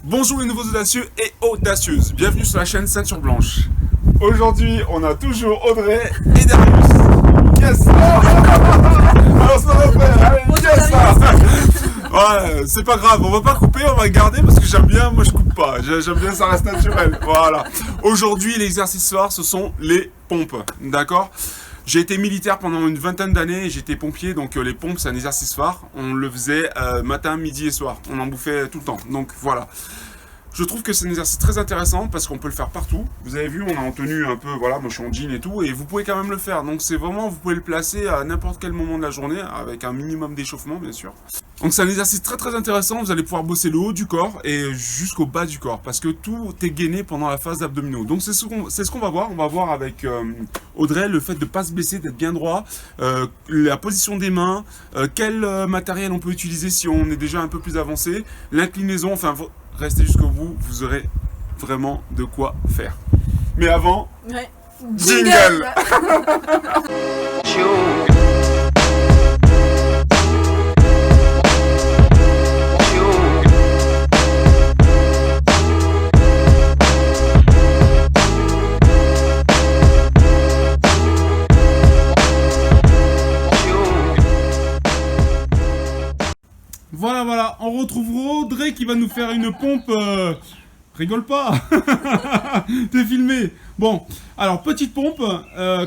Bonjour les nouveaux audacieux et audacieuses, bienvenue sur la chaîne Ceinture Blanche. Aujourd'hui, on a toujours Audrey et Darius. Yes. Alors ça va faire, allez, yes. Ouais, c'est pas grave, on va pas couper, on va garder parce que j'aime bien, moi je coupe pas, j'aime bien, ça reste naturel. Voilà. Aujourd'hui, l'exercice phare, ce sont les pompes, d'accord ? J'ai été militaire pendant une vingtaine d'années, j'étais pompier, donc les pompes c'est un exercice phare. On le faisait matin, midi et soir, on en bouffait tout le temps, donc voilà. Je trouve que c'est un exercice très intéressant parce qu'on peut le faire partout. Vous avez vu, on est en tenue un peu, voilà, moi je suis en jean et tout, et vous pouvez quand même le faire. Donc c'est vraiment, vous pouvez le placer à n'importe quel moment de la journée, avec un minimum d'échauffement bien sûr. Donc c'est un exercice très très intéressant, vous allez pouvoir bosser le haut du corps et jusqu'au bas du corps, parce que tout est gainé pendant la phase d'abdominaux. Donc c'est ce qu'on va voir, on va voir avec Audrey le fait de ne pas se baisser, d'être bien droit, la position des mains, quel matériel on peut utiliser si on est déjà un peu plus avancé, l'inclinaison, enfin... Restez jusqu'au bout, vous aurez vraiment de quoi faire. Mais avant, ouais. Jingle. Voilà, on retrouve Audrey qui va nous faire une pompe. Rigole pas. T'es filmé. Bon, alors petite pompe.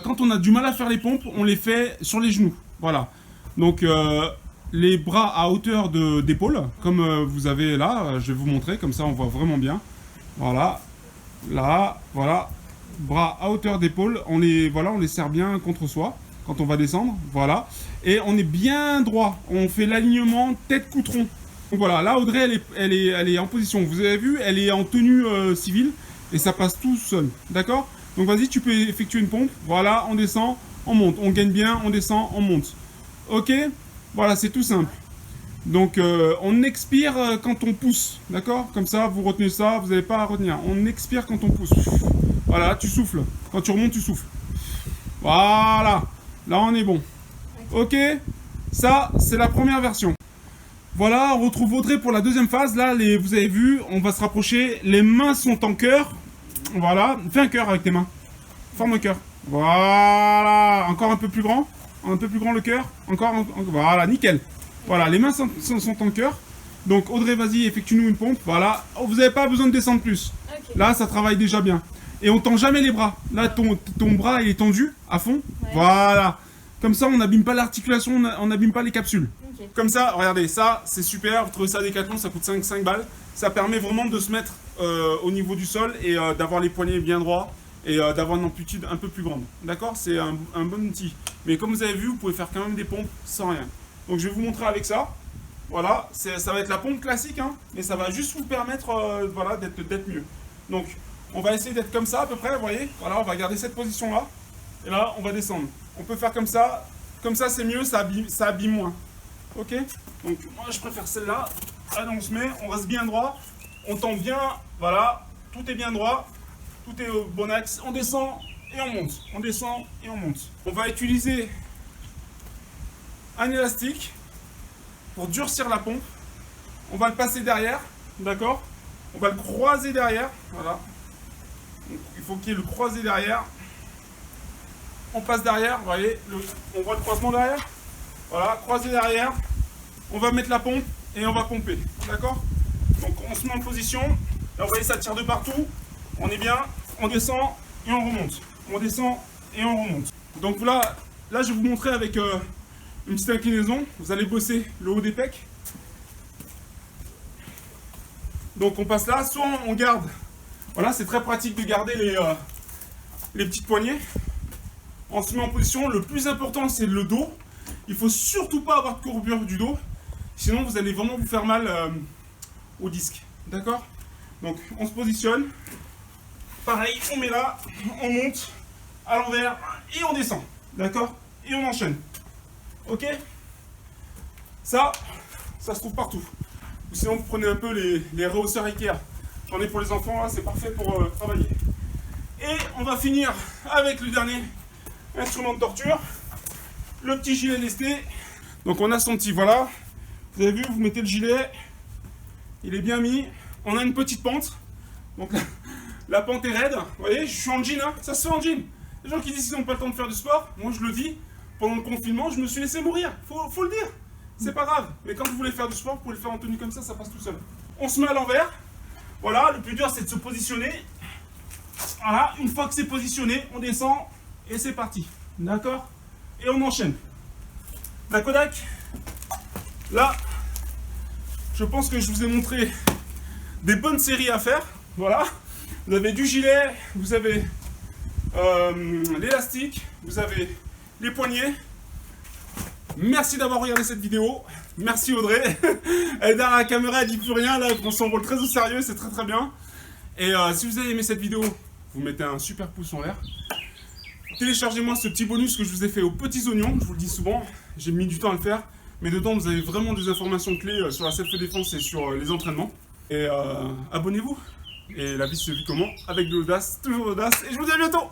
Quand on a du mal à faire les pompes, on les fait sur les genoux. Voilà. Donc les bras à hauteur d'épaule, comme vous avez là. Je vais vous montrer, comme ça on voit vraiment bien. Voilà. Là, voilà. Bras à hauteur d'épaule. On les serre bien contre soi. Quand on va descendre, voilà. Et on est bien droit. On fait l'alignement tête-cou-tronc. Donc voilà, là Audrey, elle est en position. Vous avez vu, elle est en tenue civile. Et ça passe tout seul. D'accord ? Donc vas-y, tu peux effectuer une pompe. Voilà, on descend, on monte. On gagne bien, on descend, on monte. Ok ? Voilà, c'est tout simple. Donc on expire quand on pousse. D'accord ? Comme ça, vous retenez ça, vous n'avez pas à retenir. On expire quand on pousse. Voilà, tu souffles. Quand tu remontes, tu souffles. Voilà. Là, on est bon. Ok, ça, c'est la première version. Voilà, on retrouve Audrey pour la deuxième phase. Là, vous avez vu, on va se rapprocher. Les mains sont en cœur. Voilà, fais un cœur avec tes mains. Forme un cœur. Voilà, encore un peu plus grand. Un peu plus grand le cœur. Voilà, nickel. Voilà, les mains sont en cœur. Donc, Audrey, vas-y, effectue-nous une pompe. Voilà, vous n'avez pas besoin de descendre plus. Okay. Là, ça travaille déjà bien. Et on tend jamais les bras. Là, ton bras, il est tendu à fond. Ouais. Voilà. Comme ça, on n'abîme pas l'articulation, on n'abîme pas les capsules. Okay. Comme ça, regardez, ça, c'est super. Vous trouvez ça à Decathlon, ça coûte 5 balles. Ça permet vraiment de se mettre au niveau du sol et d'avoir les poignets bien droits et d'avoir une amplitude un peu plus grande. D'accord ? C'est un bon outil. Mais comme vous avez vu, vous pouvez faire quand même des pompes sans rien. Donc, je vais vous montrer avec ça. Voilà, ça va être la pompe classique, hein, mais ça va juste vous permettre voilà, d'être mieux. Donc, on va essayer d'être comme ça à peu près, vous voyez. Voilà, on va garder cette position-là. Et là, on va descendre. On peut faire comme ça. Comme ça, c'est mieux, ça abîme moins. Ok ? Donc, moi, je préfère celle-là. Allez, on se met, on reste bien droit. On tend bien, voilà. Tout est bien droit. Tout est au bon axe. On descend et on monte. On descend et on monte. On va utiliser un élastique pour durcir la pompe. On va le passer derrière. D'accord ? On va le croiser derrière. Voilà. Donc, il faut qu'il y ait le croisé derrière. On passe derrière, vous voyez, on voit le croisement derrière. Voilà, croisé derrière. On va mettre la pompe et on va pomper. D'accord ? Donc on se met en position. Là, vous voyez, ça tire de partout. On est bien. On descend et on remonte. On descend et on remonte. Donc là je vais vous montrer avec une petite inclinaison. Vous allez bosser le haut des pecs. Donc on passe là. Soit on garde. Voilà, c'est très pratique de garder les petites poignées. On se met en position. Le plus important, c'est le dos. Il ne faut surtout pas avoir de courbure du dos. Sinon, vous allez vraiment vous faire mal au disque. D'accord ? Donc, on se positionne. Pareil, on met là, on monte à l'envers et on descend. D'accord ? Et on enchaîne. Ok ? Ça se trouve partout. Ou sinon, vous prenez un peu les rehausseurs Ikea. J'en ai pour les enfants, là, c'est parfait pour travailler. Et on va finir avec le dernier instrument de torture, le petit gilet lesté. Donc on a son petit, voilà. Vous avez vu, vous mettez le gilet, il est bien mis. On a une petite pente. Donc la pente est raide. Vous voyez, je suis en jean, hein, ça se fait en jean. Les gens qui disent qu'ils n'ont pas le temps de faire du sport, moi je le dis, pendant le confinement, je me suis laissé mourir. Faut le dire. C'est pas grave. Mais quand vous voulez faire du sport, vous pouvez le faire en tenue comme ça passe tout seul. On se met à l'envers. Voilà, le plus dur c'est de se positionner. Voilà, une fois que c'est positionné, on descend et c'est parti. D'accord? Et on enchaîne. La Kodak. Là, je pense que je vous ai montré des bonnes séries à faire. Voilà. Vous avez du gilet, vous avez l'élastique, vous avez les poignets. Merci d'avoir regardé cette vidéo. Merci Audrey. Elle est derrière la caméra, elle dit plus rien. Là, on s'envole très au sérieux, c'est très très bien. Et si vous avez aimé cette vidéo, vous mettez un super pouce en l'air. Téléchargez-moi ce petit bonus que je vous ai fait aux petits oignons. Je vous le dis souvent, j'ai mis du temps à le faire. Mais dedans, vous avez vraiment des informations clés sur la self-défense et sur les entraînements. Et abonnez-vous. Et la vie se vit comment? Avec de l'audace, toujours l'audace. Et je vous dis à bientôt.